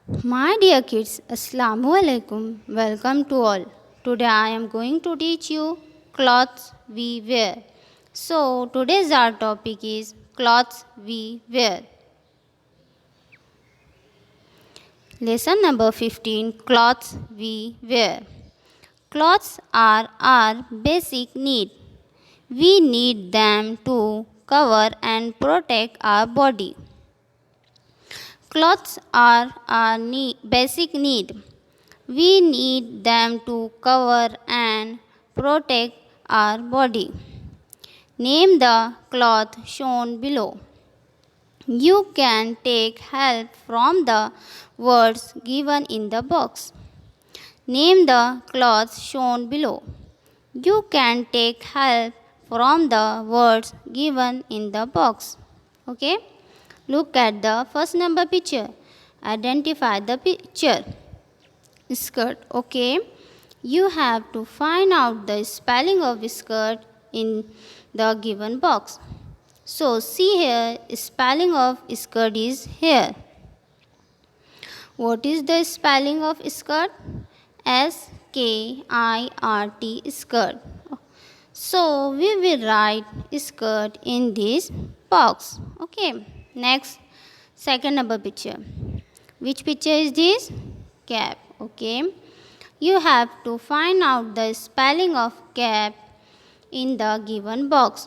My dear kids, Assalamu alaikum. Welcome to all. Today I am going to teach you clothes we wear. So today's our topic is clothes we wear. Lesson number 15, clothes we wear. Clothes are our basic need. We need them to cover and protect our body. Clothes are our basic need. We need them to cover and protect our body. Name the cloth shown below. You can take help from the words given in the box. Name the cloth shown below. You can take help from the words given in the box. Okay? Look at the first number picture. Identify the picture. Skirt. Okay, you have to find out the spelling of skirt in the given box. So see here, spelling of skirt is here. What is the spelling of skirt? S-K-I-R-T, skirt. So we will write skirt in this box. Okay, next, second number picture. Which picture is this? Cap. Okay, you have to find out the spelling of cap in the given box.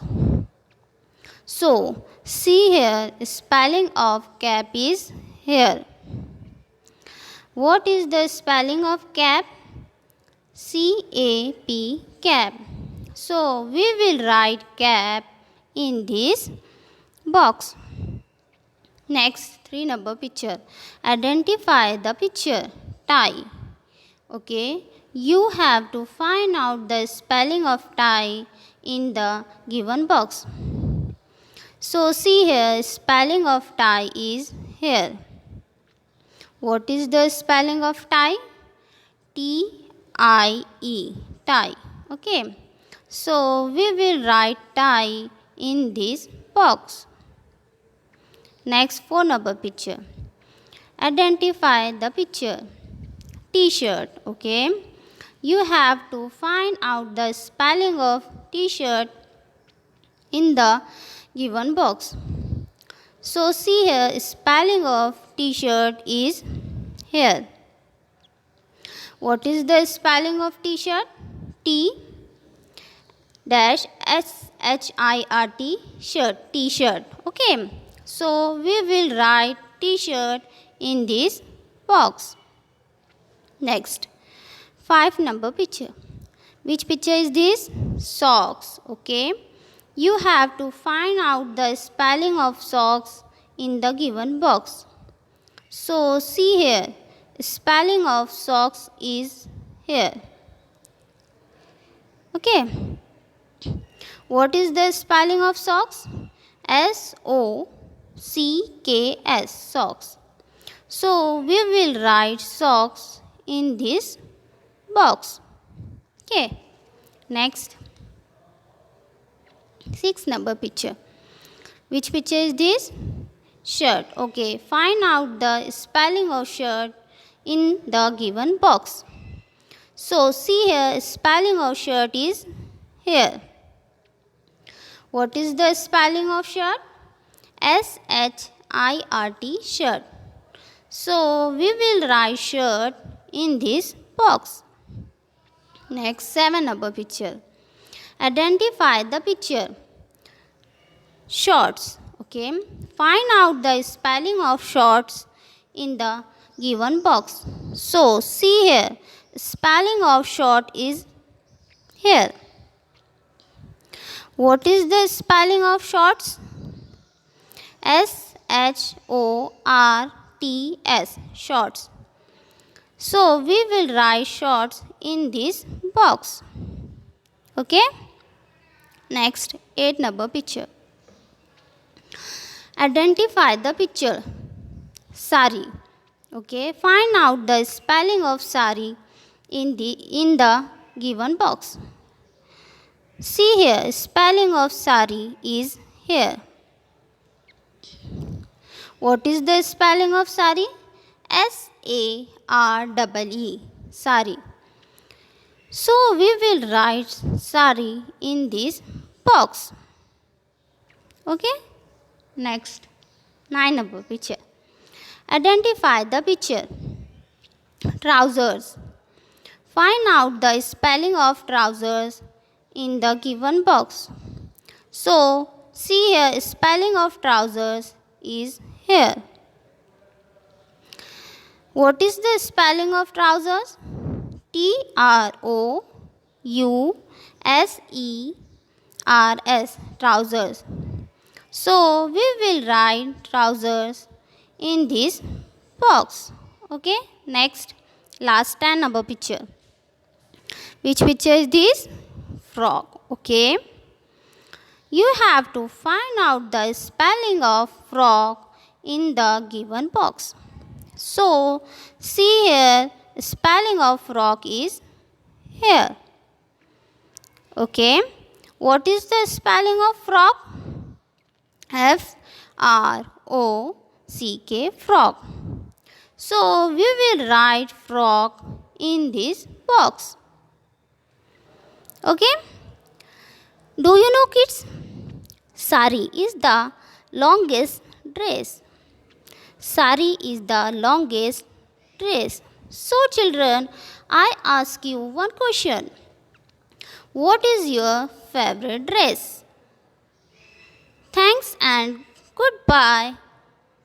So see here, spelling of cap is here. What is the spelling of cap? C-A-P, cap. So we will write cap in this box. Next, 3 number picture. Identify the picture. Tie. Okay, you have to find out the spelling of tie in the given box. So see here, spelling of tie is here. What is the spelling of tie? T-I-E, tie. Okay, so we will write tie in this box. Next, 4 number picture. Identify the picture. T-shirt. Okay, you have to find out the spelling of T-shirt in the given box. So see here, spelling of T-shirt is here. What is the spelling of T-shirt? T dash S-H-I-R-T, shirt, T-shirt. Okay, so we will write T-shirt in this box. Next, 5 number picture. Which picture is this? Socks. Okay, you have to find out the spelling of socks in the given box. So see here, spelling of socks is here. Okay, what is the spelling of socks? S-O-C-K-S, socks. So we will write socks in this box. Okay, next, 6 number picture. Which picture is this? Shirt. Okay, find out the spelling of shirt in the given box. So see here, spelling of shirt is here. What is the spelling of shirt? S-H-I-R-T, shirt. So we will write shirt in this box. Next, 7 number picture. Identify the picture. Shorts. Okay, find out the spelling of shorts in the given box. So see here, spelling of short is here. What is the spelling of shorts? S-H-O-R-T-S, shorts. So we will write shorts in this box. Okay, next, 8 number picture. Identify the picture. Sari. Okay, find out the spelling of sari in the given box. See here, spelling of sari is here. What is the spelling of sari? S-A-R-E-E, sari. So we will write sari in this box. Okay. Next, 9 number picture. Identify the picture. Trousers. Find out the spelling of trousers in the given box. So, see here, spelling of trousers is here. What is the spelling of trousers? T-R-O-U-S-E-R-S, trousers. So, we will write trousers in this box. Okay, next, last 10 number picture. Which picture is this? Frog. Okay, you have to find out the spelling of frog in the given box. So, see here, spelling of frog is here. Okay, what is the spelling of frog? F-R-O-C-K, frog. So, we will write frog in this box. Okay, do you know, kids? Sari is the longest dress. Sari is the longest dress. So, children, I ask you one question. What is your favorite dress? Thanks and goodbye.